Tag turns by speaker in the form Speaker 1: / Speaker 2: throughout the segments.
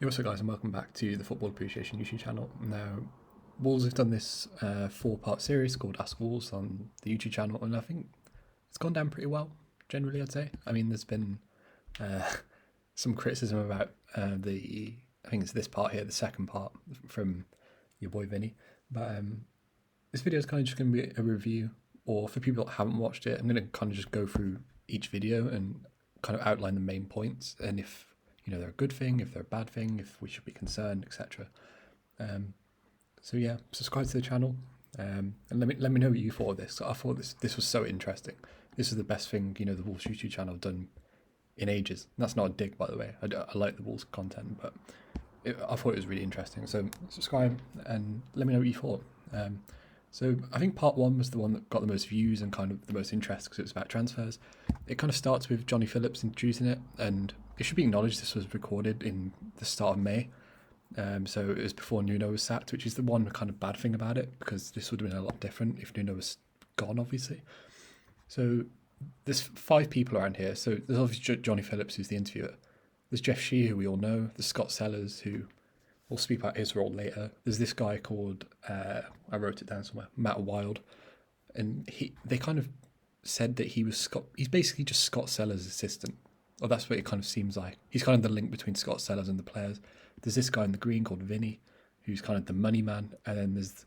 Speaker 1: Hey, what's up, guys, and welcome back to the Football Appreciation YouTube channel. Now, Wolves have done this four-part series called Ask Wolves on the YouTube channel, and I think it's gone down pretty well, generally, I'd say. I mean, there's been uh, some criticism about I think it's this part here, the second part, from your boy Vinny. But this video is kind of just going to be a review, or for people that haven't watched it, I'm going to kind of just go through each video and kind of outline the main points, and if they're a good thing, if they're a bad thing, if we should be concerned, etc. So yeah, subscribe to the channel, and let me know what you thought of this. I thought this was so interesting. This is the best thing the Wolves YouTube channel have done in ages. And that's not a dig, by the way. I like the Wolves content, but I thought it was really interesting. So subscribe and let me know what you thought. So I think part one was the one that got the most views and kind of the most interest because it was about transfers. It kind of starts with Johnny Phillips introducing it, and it should be acknowledged this was recorded in the start of May. So it was before NUNO was sacked, which is the one kind of bad thing about it, because this would have been a lot different if NUNO was gone, obviously. So there's 5 people around here. So there's obviously Johnny Phillips, who's the interviewer. There's Jeff Shee, who we all know. There's Scott Sellers, who we'll speak about his role later. There's this guy called, I wrote it down somewhere, Matt Wild. And they kind of said that he's basically just Scott Sellers' assistant. Or that's what it kind of seems like. He's kind of the link between Scott Sellers and the players. There's this guy in the green called Vinny, who's kind of the money man. And then there's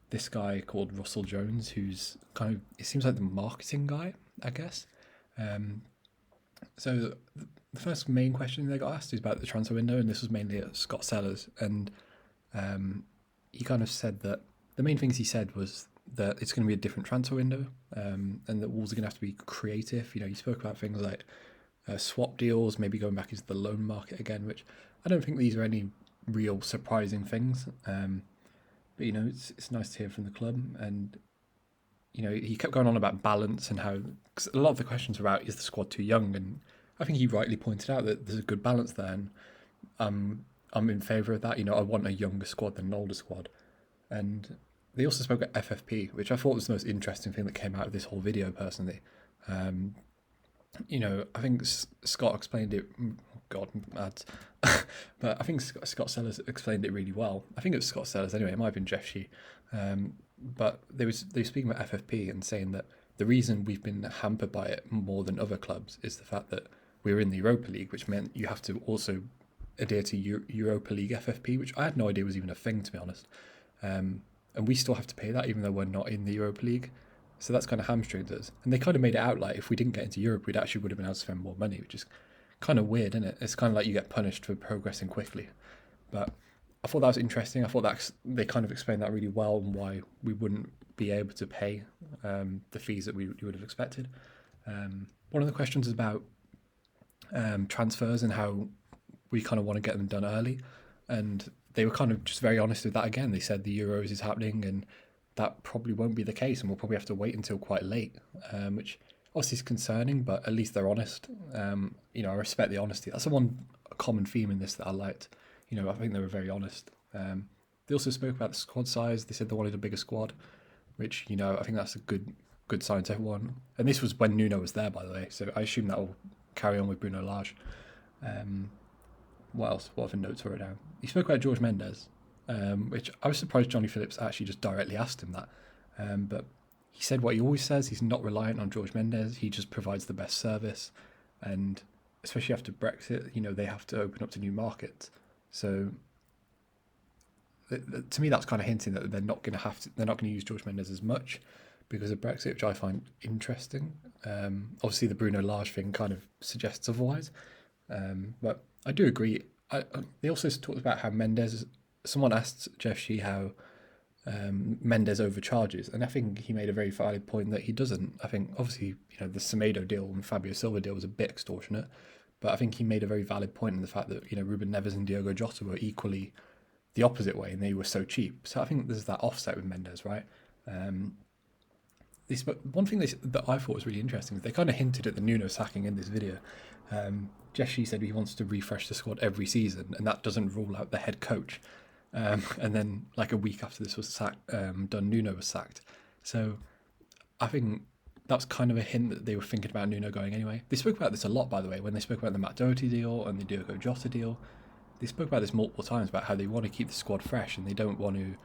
Speaker 1: this guy called Russell Jones, who's kind of, it seems like the marketing guy, I guess. So the first main question they got asked is about the transfer window, and this was mainly at Scott Sellers. And he kind of said that the main things he said was that it's going to be a different transfer window, and that Wolves are going to have to be creative. He spoke about things like swap deals, maybe going back into the loan market again, which I don't think these are any real surprising things. But it's nice to hear from the club, and he kept going on about balance and how, cause a lot of the questions were about, is the squad too young, and I think he rightly pointed out that there's a good balance there, and I'm in favour of that. I want a younger squad than an older squad, and they also spoke at FFP, which I thought was the most interesting thing that came out of this whole video personally. I think Scott explained it. God, ads. But I think Scott Sellers explained it really well. I think it was Scott Sellers anyway. It might have been Jeff Shee. But they were speaking about FFP and saying that the reason we've been hampered by it more than other clubs is the fact that we're in the Europa League, which meant you have to also adhere to Europa League FFP, which I had no idea was even a thing, to be honest. And we still have to pay that even though we're not in the Europa League. So that's kind of hamstringed us. And they kind of made it out like if we didn't get into Europe, would have been able to spend more money, which is kind of weird, isn't it? It's kind of like you get punished for progressing quickly. But I thought that was interesting. I thought that they kind of explained that really well, and why we wouldn't be able to pay the fees that we would have expected. One of the questions is about transfers and how we kind of want to get them done early. And they were kind of just very honest with that again. They said the Euros is happening, and that probably won't be the case, and we'll probably have to wait until quite late, which obviously is concerning, but at least they're honest. I respect the honesty. That's the one common theme in this that I liked. I think they were very honest. They also spoke about the squad size. They said they wanted a bigger squad, which, I think that's a good sign to everyone. And this was when NUNO was there, by the way, so I assume that will carry on with Bruno Lage. What else? What other notes were it down? He spoke about George Mendes, which I was surprised Johnny Phillips actually just directly asked him that. But he said what he always says, he's not reliant on George Mendes, he just provides the best service. And especially after Brexit, they have to open up to new markets. So to me, that's kind of hinting that they're not going to use George Mendes as much because of Brexit, which I find interesting. Obviously, the Bruno Lage thing kind of suggests otherwise. But I do agree. They also talked about how someone asked Jeff Shee how Mendes overcharges, and I think he made a very valid point that he doesn't. I think obviously the Semedo deal and Fabio Silva deal was a bit extortionate, but I think he made a very valid point in the fact that Ruben Neves and Diogo Jota were equally the opposite way, and they were so cheap. So I think there's that offset with Mendes, right? One thing that I thought was really interesting is they kind of hinted at the NUNO sacking in this video. Jeff Shee said he wants to refresh the squad every season, and that doesn't rule out the head coach. And then, like a week after this was done, NUNO was sacked. So I think that's kind of a hint that they were thinking about NUNO going anyway. They spoke about this a lot, by the way, when they spoke about the Matt Doherty deal and the Diogo Jota deal. they spoke about this multiple times about how they want to keep the squad fresh and they don't want to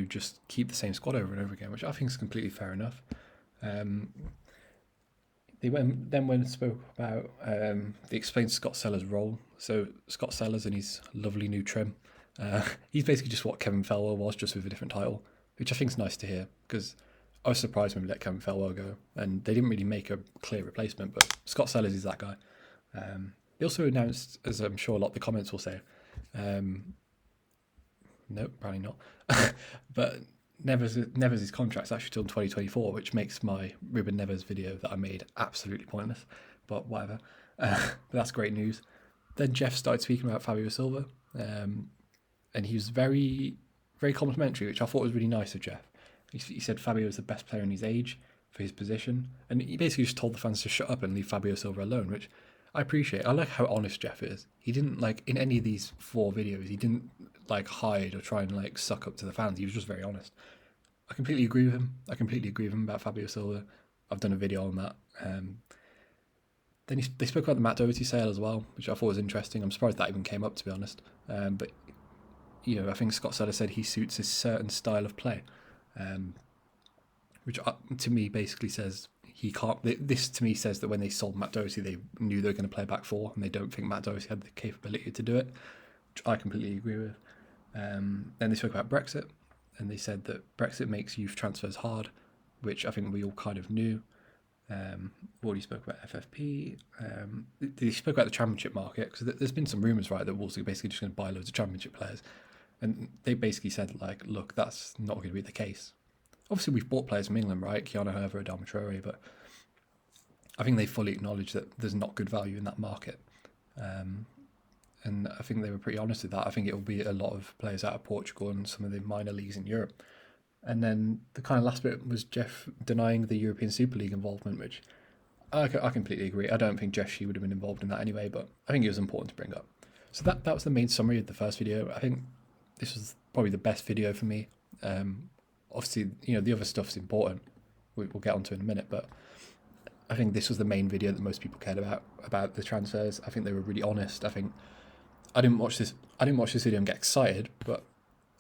Speaker 1: just keep the same squad over and over again, which I think is completely fair enough. They went and spoke about they explained Scott Sellers' role. So Scott Sellers and his lovely new trim. He's basically just what Kevin Felwell was, just with a different title, which I think is nice to hear, because I was surprised when we let Kevin Felwell go, and they didn't really make a clear replacement, but Scott Sellers is that guy. They also announced, as I'm sure a lot of the comments will say, nope, probably not, but Neves' contract's actually till 2024, which makes my Ruben Neves video that I made absolutely pointless, but whatever. But that's great news. Then Jeff started speaking about Fabio Silva, and he was very, very complimentary, which I thought was really nice of Jeff. He said Fabio is the best player in his age for his position, and he basically just told the fans to shut up and leave Fabio Silva alone, which I appreciate. I like how honest Jeff is. He didn't, like, in any of these 4 videos, he didn't, like, hide or try and, like, suck up to the fans. He was just very honest. I completely agree with him. About Fabio Silva. I've done a video on that. Then they spoke about the Matt Doherty sale as well, which I thought was interesting. I'm surprised that even came up, to be honest. But, you know, I think Scott Sellers said he suits a certain style of play, which to me basically says he can't. This to me says that when they sold Matt Doherty, they knew they were going to play back 4, and they don't think Matt Doherty had the capability to do it, which I completely agree with. Then they spoke about Brexit, and they said that Brexit makes youth transfers hard, which I think we all kind of knew. Already spoke about FFP. They spoke about the championship market, because there's been some rumours, right, that Wolves are basically just going to buy loads of championship players. And they basically said, like, look, that's not going to be the case. Obviously, we've bought players from England, right? Keanu Herver, Adama Traore, but I think they fully acknowledge that there's not good value in that market. And I think they were pretty honest with that. I think it will be a lot of players out of Portugal and some of the minor leagues in Europe. And then the kind of last bit was Jeff denying the European Super League involvement, which I completely agree. I don't think Jeff Shee would have been involved in that anyway, but I think it was important to bring up. So that was the main summary of the first video. I think this was probably the best video for me. Obviously, you know, the other stuff's important. We'll get onto in a minute, but I think this was the main video that most people cared about the transfers. I think they were really honest. I think I didn't watch this video and get excited, but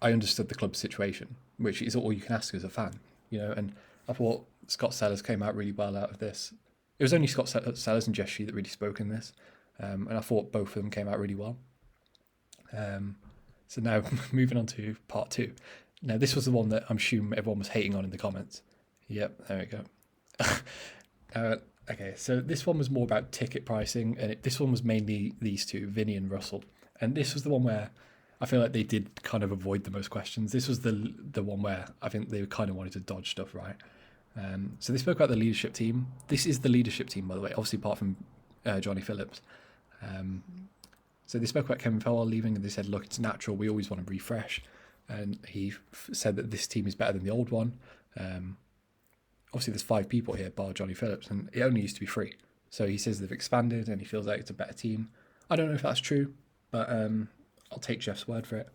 Speaker 1: I understood the club's situation, which is all you can ask as a fan, you know. And I thought Scott Sellers came out really well out of this. It was only Scott Sellers and Jess Shee that really spoke in this, and I thought both of them came out really well. So now moving on to part 2. Now this was the one that I'm assuming everyone was hating on in the comments. Yep, there we go. Okay, so this one was more about ticket pricing, and this one was mainly these two, Vinny and Russell. And this was the one where I feel like they did kind of avoid the most questions. This was the one where I think they kind of wanted to dodge stuff, right? So they spoke about the leadership team. This is the leadership team, by the way, obviously apart from Johnny Phillips. So they spoke about Kevin Felwell leaving, and they said, look, it's natural. We always want to refresh. And he said that this team is better than the old one. Obviously, there's 5 people here, bar Johnny Phillips, and it only used to be 3. So he says they've expanded, and he feels like it's a better team. I don't know if that's true, but I'll take Jeff's word for it.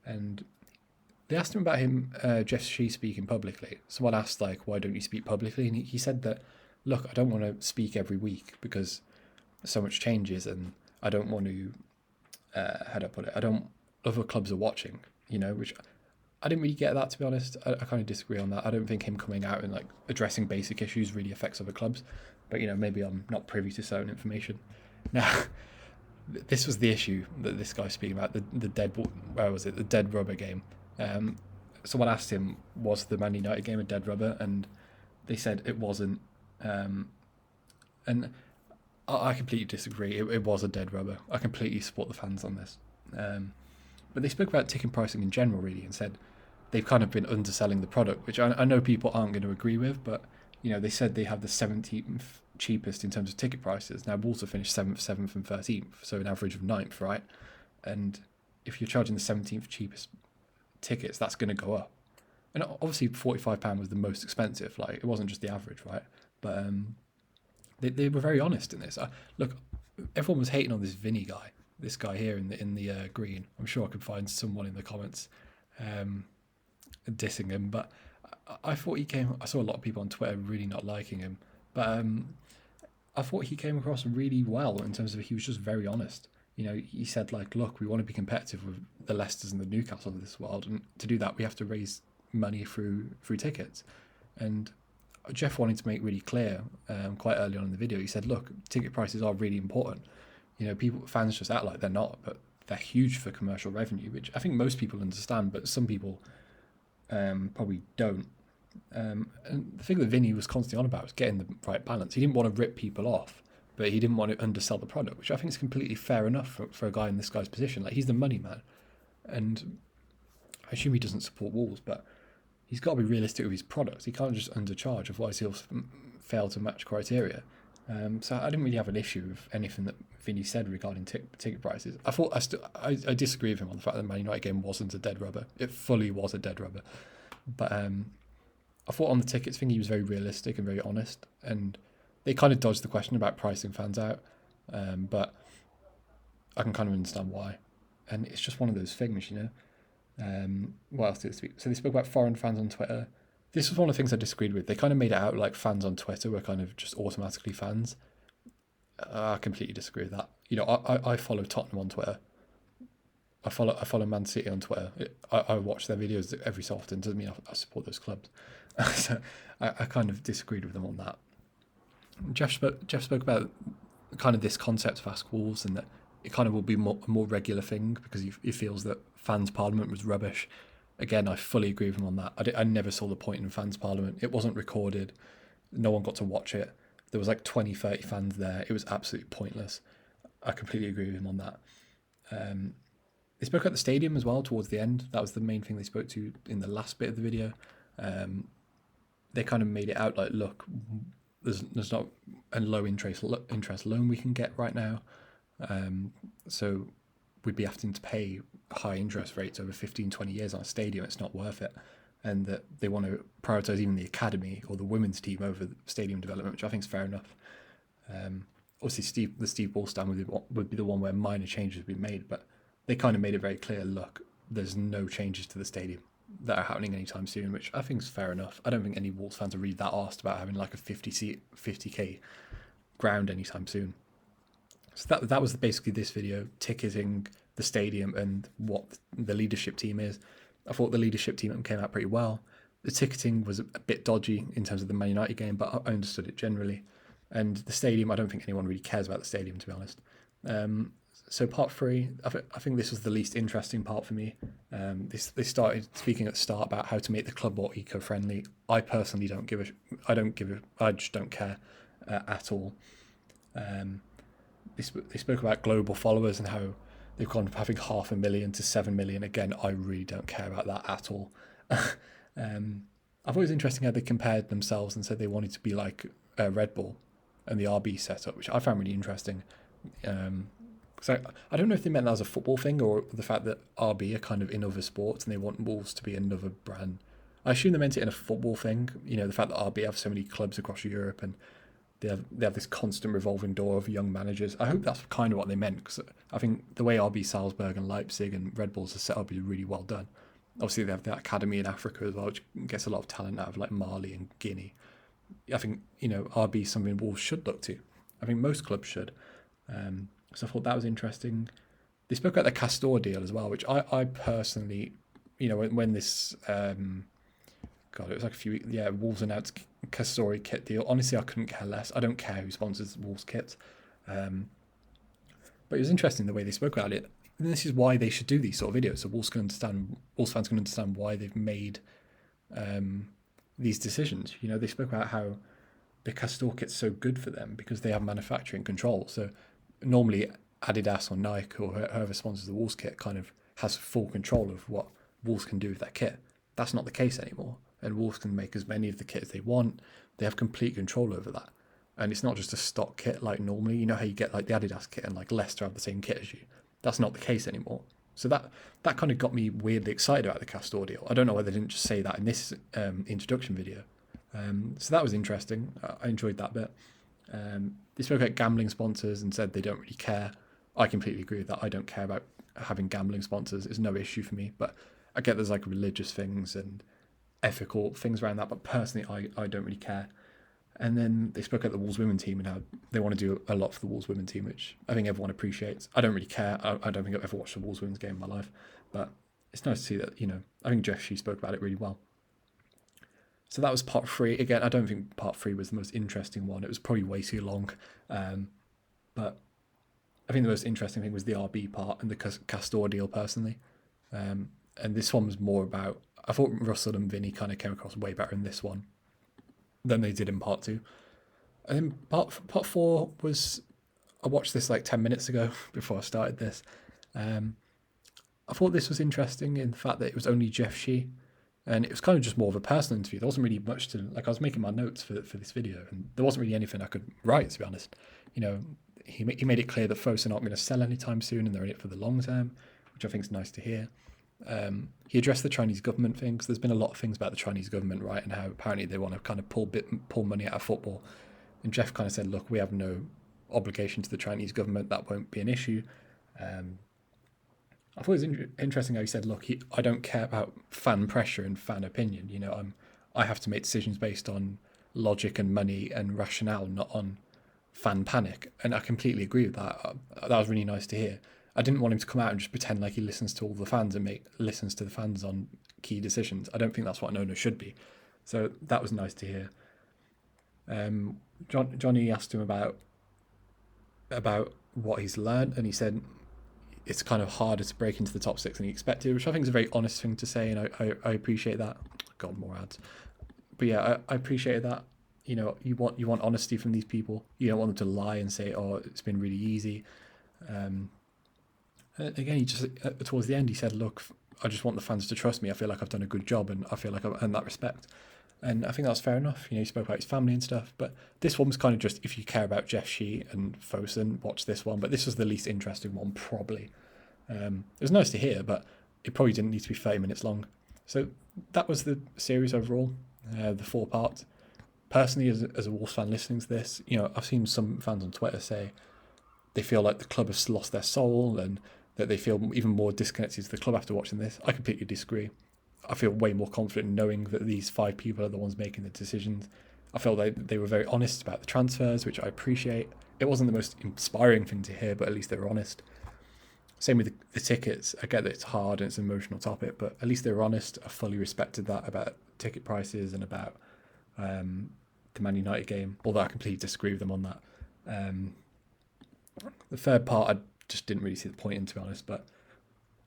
Speaker 1: And they asked him about Jeff Shee speaking publicly. Someone asked, like, why don't you speak publicly? And he said that, look, I don't want to speak every week because so much changes, and I don't want to, how do I put it? Other clubs are watching, you know, which I didn't really get that, to be honest. I kind of disagree on that. I don't think him coming out and, like, addressing basic issues really affects other clubs. But, you know, maybe I'm not privy to certain information. Now, this was the issue that this guy's speaking about, the dead rubber game. Someone asked him, was the Man United game a dead rubber? And they said it wasn't. And I completely disagree. It was a dead rubber. I completely support the fans on this. But they spoke about ticket pricing in general, really, and said they've kind of been underselling the product, which I know people aren't going to agree with, but, you know, they said they have the 17th cheapest in terms of ticket prices. Now, Wolves have finished 7th and 13th, so an average of 9th, right? And if you're charging the 17th cheapest tickets, that's going to go up. And obviously, £45 was the most expensive. Like, it wasn't just the average, right? But they were very honest in this. Look, everyone was hating on this Vinny guy. This guy here in the green. I'm sure I could find someone in the comments dissing him, but I thought I saw a lot of people on Twitter really not liking him. But I thought he came across really well in terms of he was just very honest. He said like, look, we want to be competitive with the Leicesters and the Newcastle of this world, and to do that, we have to raise money through tickets. And Jeff wanted to make really clear quite early on in the video. He said, look, ticket prices are really important. Fans just act like they're not, but they're huge for commercial revenue, which I think most people understand, but some people probably don't. And the thing that Vinny was constantly on about was getting the right balance. He didn't want to rip people off, but he didn't want to undersell the product, which I think is completely fair enough for a guy in this guy's position. Like, he's the money man, and I assume he doesn't support Wolves, but he's got to be realistic with his product. He can't just undercharge, otherwise he'll fail to match criteria. So I didn't really have an issue with anything that Vinny said regarding ticket prices. I disagree with him on the fact that the Man United game wasn't a dead rubber. It fully was a dead rubber. But I thought on the tickets thing he was very realistic and very honest, and they kind of dodged the question about pricing fans out, but I can kind of understand why. And it's just one of those things, What else did they speak? So they spoke about foreign fans on Twitter. This was one of the things I disagreed with. They kind of made it out like fans on Twitter were kind of just automatically fans. I completely disagree with that. I follow Tottenham on Twitter. I follow Man City on Twitter. I watch their videos every so often. Doesn't mean I support those clubs. So I kind of disagreed with them on that. Jeff spoke about kind of this concept of Ask Wolves, and that it kind of will be a more regular thing because he feels that Fans Parliament was rubbish. Again, I fully agree with him on that. I never saw the point in Fans Parliament. It wasn't recorded. No one got to watch it. There was like 20, 30 fans there. It was absolutely pointless. I completely agree with him on that. They spoke at the stadium as well towards the end. That was the main thing they spoke to in the last bit of the video. They kind of made it out like, look, there's not a low interest loan we can get right now. So we'd be having to pay high interest rates over 15, 20 years on a stadium. It's not worth it. And that they want to prioritise even the academy or the women's team over the stadium development, which I think is fair enough. Obviously, the Steve Ball stand would be the one where minor changes would be made, but they kind of made it very clear, look, there's no changes to the stadium that are happening anytime soon, which I think is fair enough. I don't think any Wolves fans are really that arsed about having like a 50k ground anytime soon. So that was basically this video, ticketing the stadium and what the leadership team is. I thought the leadership team came out pretty well. The ticketing was a bit dodgy in terms of the Man United game, but I understood it generally. And the stadium, I don't think anyone really cares about the stadium, to be honest. So part 3, I think this was the least interesting part for me. They started speaking at the start about how to make the club more eco-friendly. I personally I just don't care at all. They spoke about global followers and how they've gone from having 500,000 to 7 million. Again, I really don't care about that at all. I thought it was interesting how they compared themselves and said they wanted to be like Red Bull and the RB setup, which I found really interesting. So I don't know if they meant that as a football thing or the fact that RB are kind of in other sports and they want Wolves to be another brand. I assume they meant it in a football thing. The fact that RB have so many clubs across Europe and they have this constant revolving door of young managers. I hope that's kind of what they meant, because I think the way RB Salzburg and Leipzig and Red Bulls are set up is really well done. Obviously, they have that academy in Africa as well, which gets a lot of talent out of like Mali and Guinea. I think, RB is something Wolves should look to. I think most clubs should. So I thought that was interesting. They spoke about the Castor deal as well, which I personally, when this, it was like a few weeks, Wolves announced Castori kit deal. Honestly, I couldn't care less. I don't care who sponsors Wolves kits. But it was interesting the way they spoke about it. And this is why they should do these sort of videos, so Wolves fans can understand why they've made these decisions. They spoke about how the Castor kit's so good for them because they have manufacturing control. So normally Adidas or Nike or whoever sponsors the Wolves kit kind of has full control of what Wolves can do with that kit. That's not the case anymore. And Wolves can make as many of the kits they want. They have complete control over that. And it's not just a stock kit like normally. You know how you get like the Adidas kit and like Leicester have the same kit as you. That's not the case anymore. So that kind of got me weirdly excited about the Castor deal. I don't know why they didn't just say that in this introduction video. So that was interesting. I enjoyed that bit. They spoke about gambling sponsors and said they don't really care. I completely agree with that. I don't care about having gambling sponsors. It's no issue for me. But I get there's like religious things and ethical things around that. But personally, I don't really care. And then they spoke at the Wolves women team and how they want to do a lot for the Wolves women team, which I think everyone appreciates. I don't really care. I don't think I've ever watched a Wolves women's game in my life, but it's nice to see that, I think Jeff, she spoke about it really well. So that was part 3. Again, I don't think part 3 was the most interesting one. It was probably way too long. But I think the most interesting thing was the RB part and the Castor deal, personally. And this one was more about, I thought Russell and Vinny kind of came across way better in this one than they did in part 2. And then part 4 was, I watched this like 10 minutes ago before I started this. I thought this was interesting in the fact that it was only Jeff Shee, and it was kind of just more of a personal interview. There wasn't really much to, like, I was making my notes for this video, and there wasn't really anything I could write, to be honest. He made it clear that Fosun aren't going to sell anytime soon, and they're in it for the long term, which I think is nice to hear. He addressed the Chinese government thing, because there's been a lot of things about the Chinese government, right, and how apparently they want to kind of pull money out of football. And Jeff kind of said, look, we have no obligation to the Chinese government. That won't be an issue. I thought it was interesting how he said, look, I don't care about fan pressure and fan opinion. I have to make decisions based on logic and money and rationale, not on fan panic. And I completely agree with that. That was really nice to hear. I didn't want him to come out and just pretend like he listens to all the fans and listens to the fans on key decisions. I don't think that's what an owner should be. So that was nice to hear. Johnny asked him about what he's learned, and he said it's kind of harder to break into the top 6 than he expected, which I think is a very honest thing to say, and I appreciate that. God, more ads. But yeah, I appreciate that. You want honesty from these people. You don't want them to lie and say, oh, it's been really easy. Again, he just, towards the end, he said, look, I just want the fans to trust me. I feel like I've done a good job, and I feel like I've earned that respect. And I think that's fair enough. He spoke about his family and stuff, but this one was kind of just, if you care about Jeff Shee and Fosun, watch this one. But this was the least interesting one, probably. It was nice to hear, but it probably didn't need to be 30 minutes long. So that was the series overall, the 4 parts. Personally, as a Wolves fan listening to this, I've seen some fans on Twitter say they feel like the club has lost their soul and that they feel even more disconnected to the club after watching this. I completely disagree. I feel way more confident knowing that these 5 people are the ones making the decisions. I felt they were very honest about the transfers, which I appreciate. It wasn't the most inspiring thing to hear, but at least they were honest. Same with the tickets. I get that it's hard and it's an emotional topic, but at least they were honest. I fully respected that about ticket prices and about the Man United game, although I completely disagree with them on that. The third part, I just didn't really see the point in, to be honest, but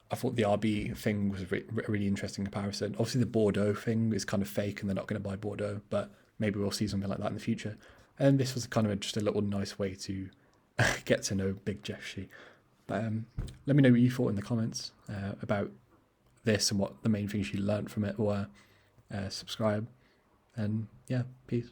Speaker 1: I thought the RB thing was a really interesting comparison. Obviously, the Bordeaux thing is kind of fake and they're not going to buy Bordeaux, but maybe we'll see something like that in the future. And this was kind of just a little nice way to get to know Big Jeff Shee. But let me know what you thought in the comments about this and what the main things you learned from it, or subscribe. And yeah, peace.